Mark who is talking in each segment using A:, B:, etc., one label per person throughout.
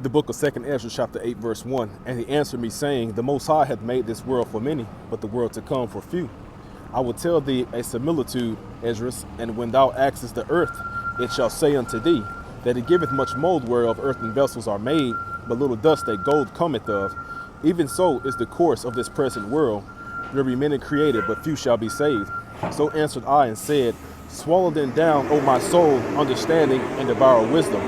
A: The book of 2Esdras chapter 8 verse 1. And he answered me saying, the Most High hath made this world for many, but the world to come for few. I will tell thee a similitude, Esdras, and when thou askest the earth, it shall say unto thee, that it giveth much mold whereof earthen vessels are made, but little dust that gold cometh of. Even so is the course of this present world. There be many created, but few shall be saved. So answered I and said, swallow then down, O my soul, understanding, and devour wisdom.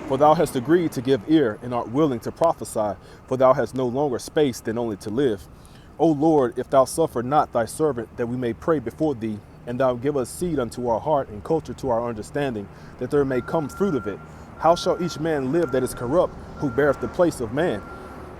A: For thou hast agreed to give ear, and art willing to prophesy, for thou hast no longer space than only to live. O Lord, if thou suffer not thy servant, that we may pray before thee, and thou give us seed unto our heart, and culture to our understanding, that there may come fruit of it, how shall each man live that is corrupt, who beareth the place of man?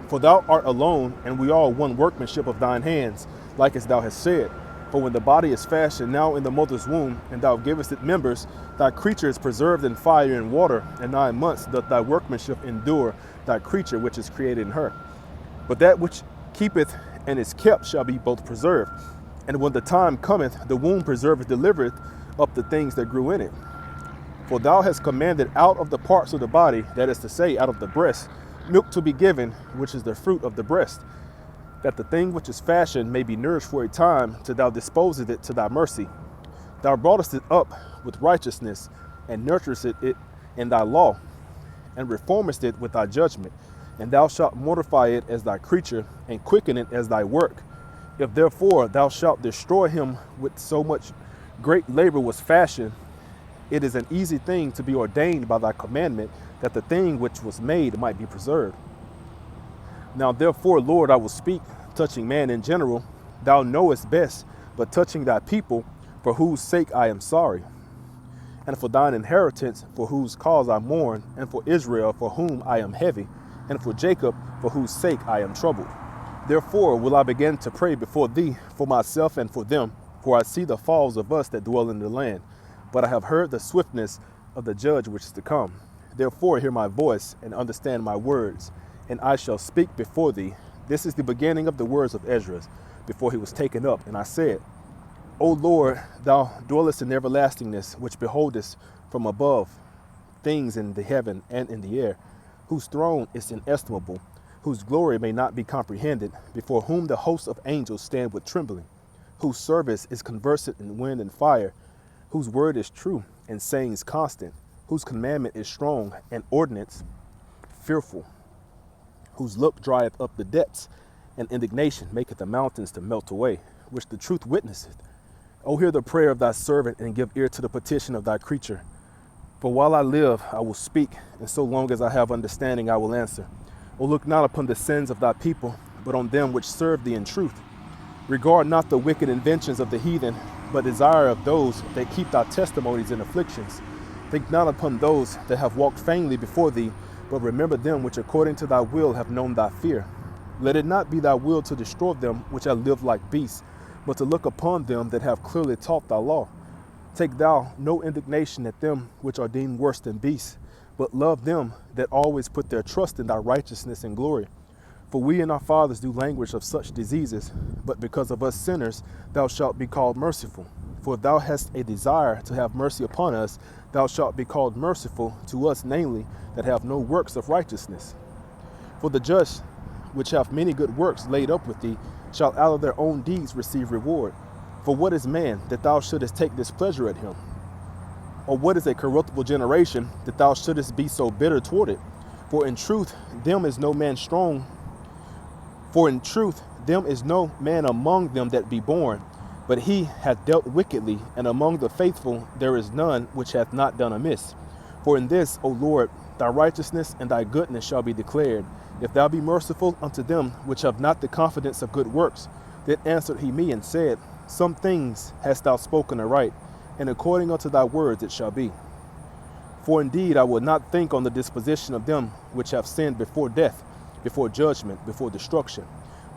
A: For thou art alone, and we all one workmanship of thine hands, like as thou hast said. For when the body is fashioned now in the mother's womb, and thou givest it members, thy creature is preserved in fire and water, and 9 months doth thy workmanship endure, thy creature which is created in her. But that which keepeth and is kept shall be both preserved. And when the time cometh, the womb preserveth, delivereth up the things that grew in it. For thou hast commanded out of the parts of the body, that is to say, out of the breast, milk to be given, which is the fruit of the breast, that the thing which is fashioned may be nourished for a time, till thou disposest it to thy mercy. Thou broughtest it up with righteousness, and nurturest it in thy law, and reformest it with thy judgment. And thou shalt mortify it as thy creature, and quicken it as thy work. If therefore thou shalt destroy him with so much great labor was fashioned, it is an easy thing to be ordained by thy commandment, that the thing which was made might be preserved. Now therefore, Lord, I will speak touching man in general. Thou knowest best, but touching thy people, for whose sake I am sorry, and for thine inheritance, for whose cause I mourn, and for Israel, for whom I am heavy, and for Jacob, for whose sake I am troubled. Therefore will I begin to pray before thee for myself and for them, for I see the falls of us that dwell in the land. But I have heard the swiftness of the judge which is to come. Therefore hear my voice, and understand my words, and I shall speak before thee. This is the beginning of the words of Esdras, before he was taken up. And I said, O Lord, thou dwellest in everlastingness, which beholdest from above things in the heaven and in the air, whose throne is inestimable, whose glory may not be comprehended, before whom the hosts of angels stand with trembling, whose service is conversant in wind and fire, whose word is true and sayings constant, whose commandment is strong and ordinance fearful, whose look drieth up the depths, and indignation maketh the mountains to melt away, which the truth witnesseth. O hear the prayer of thy servant, and give ear to the petition of thy creature. For while I live, I will speak, and so long as I have understanding, I will answer. O look not upon the sins of thy people, but on them which serve thee in truth. Regard not the wicked inventions of the heathen, but desire of those that keep thy testimonies in afflictions. Think not upon those that have walked vainly before thee, but remember them which according to thy will have known thy fear. Let it not be thy will to destroy them which have lived like beasts, but to look upon them that have clearly taught thy law. Take thou no indignation at them which are deemed worse than beasts, but love them that always put their trust in thy righteousness and glory. For we and our fathers do languish of such diseases, but because of us sinners thou shalt be called merciful. For if thou hast a desire to have mercy upon us, thou shalt be called merciful to us, namely, that have no works of righteousness. For the just, which have many good works laid up with thee, shall out of their own deeds receive reward. For what is man, that thou shouldest take displeasure at him? Or what is a corruptible generation, that thou shouldest be so bitter toward it? For in truth, them is no man strong. For in truth, them is no man among them that be born, but he hath dealt wickedly, and among the faithful there is none which hath not done amiss. For in this, O Lord, thy righteousness and thy goodness shall be declared, if thou be merciful unto them which have not the confidence of good works. Then answered he me and said, some things hast thou spoken aright, and according unto thy words it shall be. For indeed I will not think on the disposition of them which have sinned before death, before judgment, before destruction.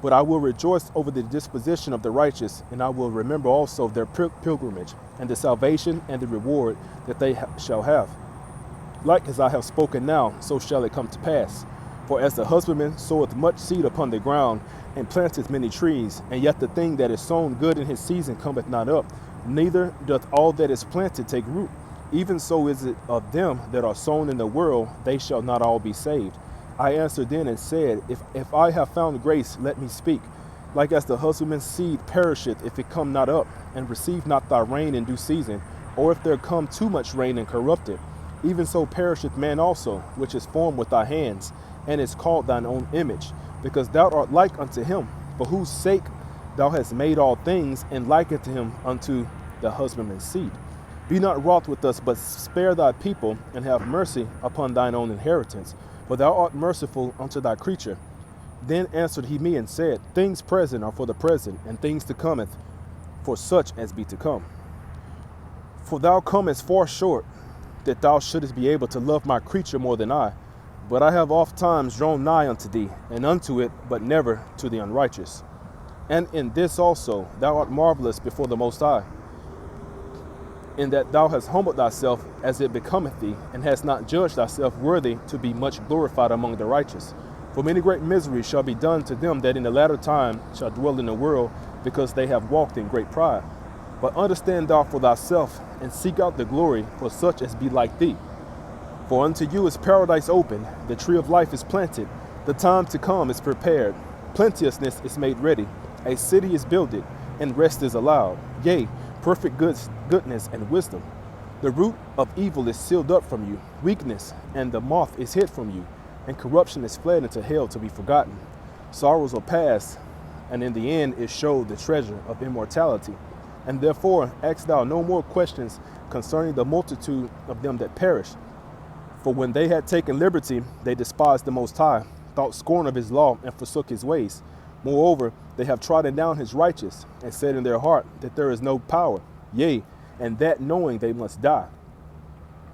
A: But I will rejoice over the disposition of the righteous, and I will remember also their pilgrimage, and the salvation and the reward that they shall have. Like as I have spoken now, so shall it come to pass. For as the husbandman soweth much seed upon the ground, and planteth many trees, and yet the thing that is sown good in his season cometh not up, neither doth all that is planted take root. Even so is it of them that are sown in the world, they shall not all be saved. I answered then and said, if I have found grace, let me speak. Like as the husbandman's seed perisheth if it come not up, and receive not thy rain in due season, or if there come too much rain and corrupt it, even so perisheth man also, which is formed with thy hands, and is called thine own image, because thou art like unto him, for whose sake thou hast made all things, and likened to him unto the husbandman's seed. Be not wroth with us, but spare thy people, and have mercy upon thine own inheritance, for thou art merciful unto thy creature. Then answered he me and said, Things present are for the present, and things to cometh for such as be to come. For thou comest far short, that thou shouldest be able to love my creature more than I. But I have oft times drawn nigh unto thee, and unto it, but never to the unrighteous. And in this also thou art marvelous before the Most High, in that thou hast humbled thyself as it becometh thee, and hast not judged thyself worthy to be much glorified among the righteous. For many great miseries shall be done to them that in the latter time shall dwell in the world, because they have walked in great pride. But understand thou for thyself, and seek out the glory for such as be like thee. For unto you is paradise open, the tree of life is planted, the time to come is prepared, plenteousness is made ready, a city is builded, and rest is allowed, yea, perfect goodness and wisdom. The root of evil is sealed up from you, weakness, and the moth is hid from you, and corruption is fled into hell to be forgotten. Sorrows are past, and in the end is showed the treasure of immortality. And therefore ask thou no more questions concerning the multitude of them that perish. For when they had taken liberty, they despised the Most High, thought scorn of his law, and forsook his ways. Moreover, they have trodden down his righteous, and said in their heart that there is no power, yea, and that knowing they must die.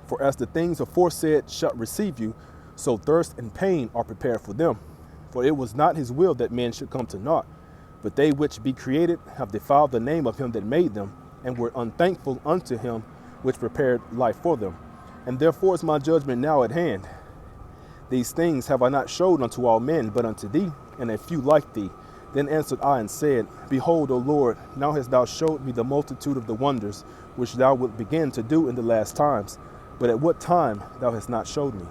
A: For as the things aforesaid shall receive you, so thirst and pain are prepared for them. For it was not his will that men should come to naught, but they which be created have defiled the name of him that made them, and were unthankful unto him which prepared life for them. And therefore is my judgment now at hand. These things have I not showed unto all men, but unto thee, and a few like thee. Then answered I and said, Behold, O Lord, now hast thou showed me the multitude of the wonders which thou wilt begin to do in the last times, but at what time thou hast not showed me.